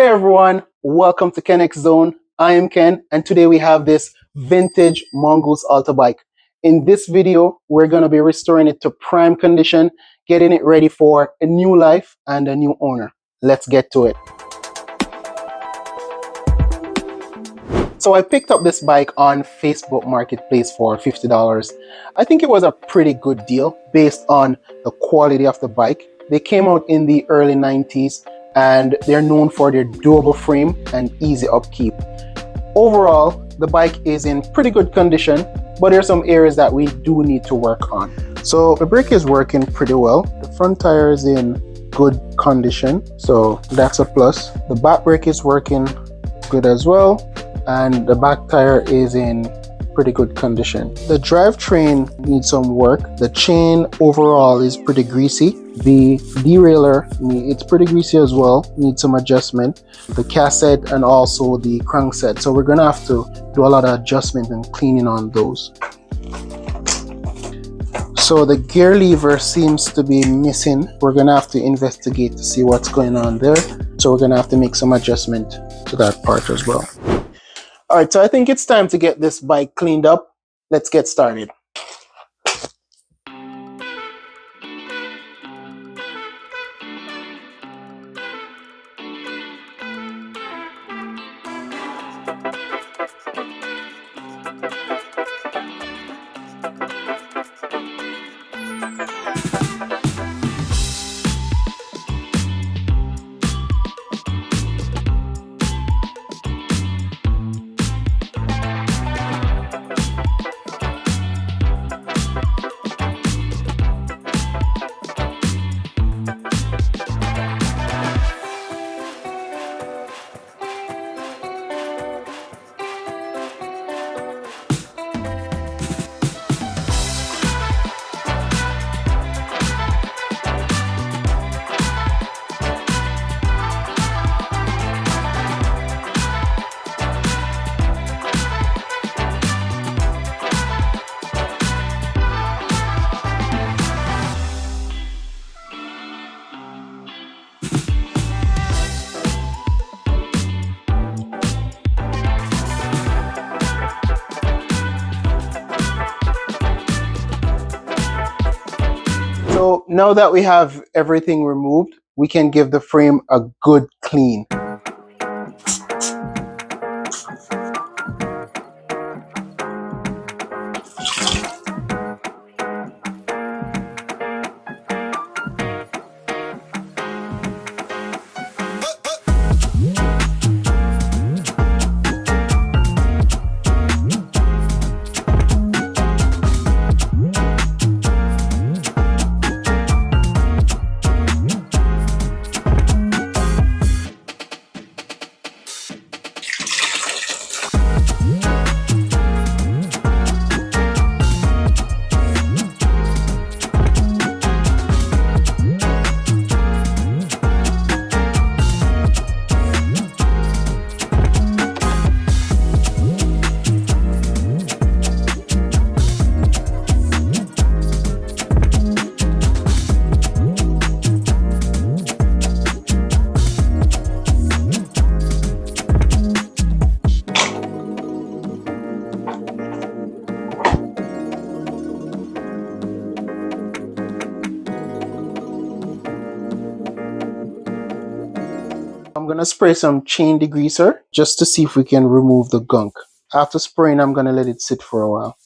Hey everyone, welcome to Kenx Zone. I am Ken, and today we have this vintage Mongoose Alta bike. In this video, we're going to be restoring it to prime condition, getting it ready for a new life and a new owner. Let's get to it. So I picked up this bike on Facebook Marketplace for $50. I think it was a pretty good deal based on the quality of the bike. They came out in the early 90s and they're known for their durable frame and easy upkeep. Overall, the bike is in pretty good condition, but there are some areas that we do need to work on. So the brake is working pretty well. The front tire is in good condition, so that's a plus. The back brake is working good as well, and the back tire is in pretty good condition. The drivetrain needs some work. The chain overall is pretty greasy. The derailleur, it's pretty greasy as well, needs some adjustment. The cassette and also the crankset. So we're gonna have to do a lot of adjustment and cleaning on those. So the gear lever seems to be missing. We're gonna have to investigate to see what's going on there. So we're gonna have to make some adjustment to that part as well. All right, so I think it's time to get this bike cleaned up. Let's get started. So now that we have everything removed, we can give the frame a good clean. I'm gonna spray some chain degreaser just to see if we can remove the gunk. After spraying, I'm gonna let it sit for a while.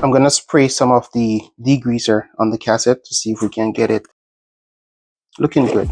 I'm gonna spray some of the degreaser on the cassette to see if we can get it looking good.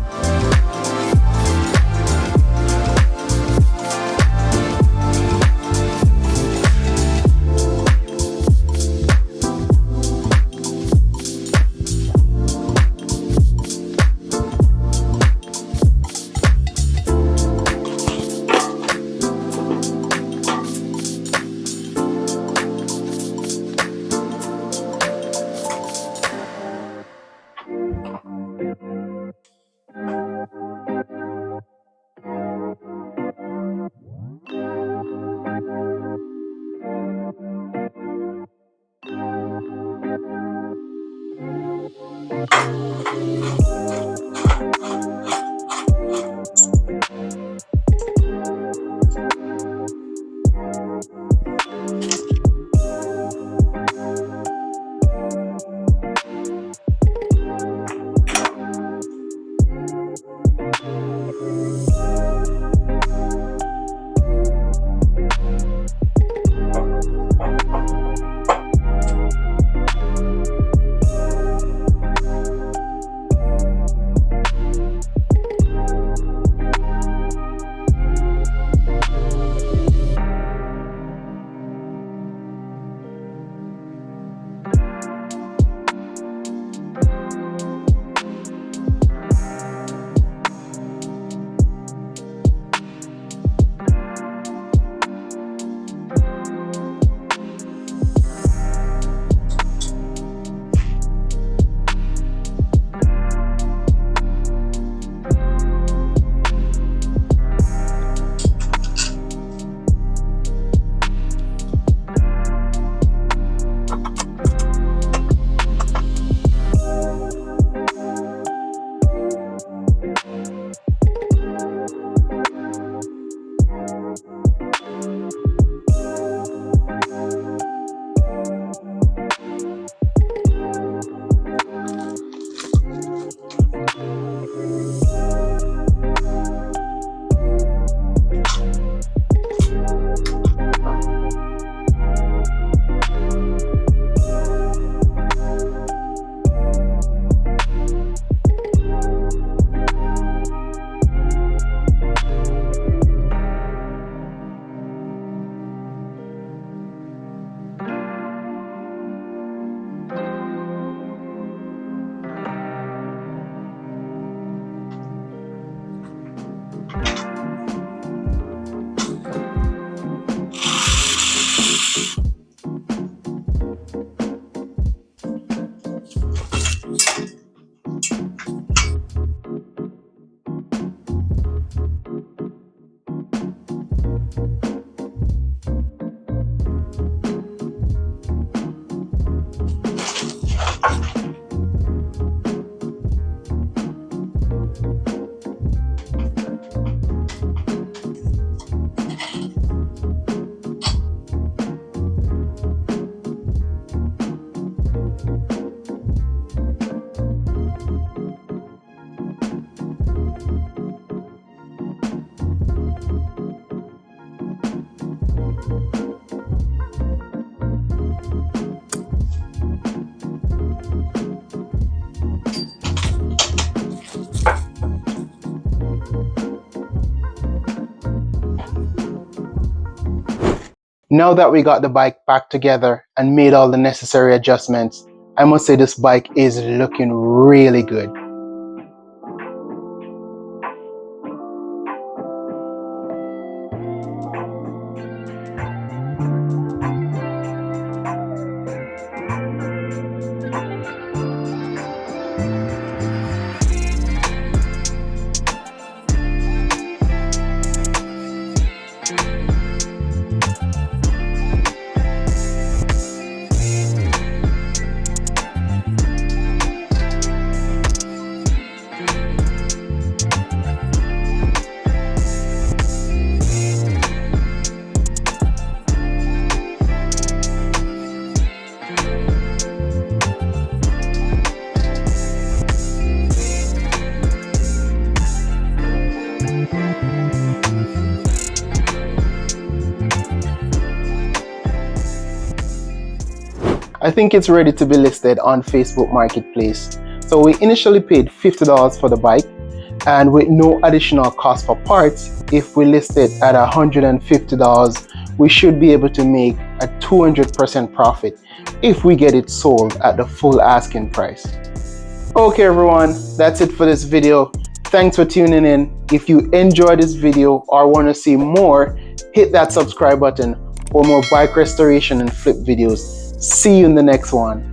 Now that we got the bike back together and made all the necessary adjustments, I must say this bike is looking really good. I think it's ready to be listed on Facebook Marketplace. So we initially paid $50 for the bike, and with no additional cost for parts, if we list it at $150, we should be able to make a 200% profit if we get it sold at the full asking price. Okay everyone, that's it for this video. Thanks for tuning in. If you enjoyed this video or want to see more, hit that subscribe button for more bike restoration and flip videos. See you in the next one.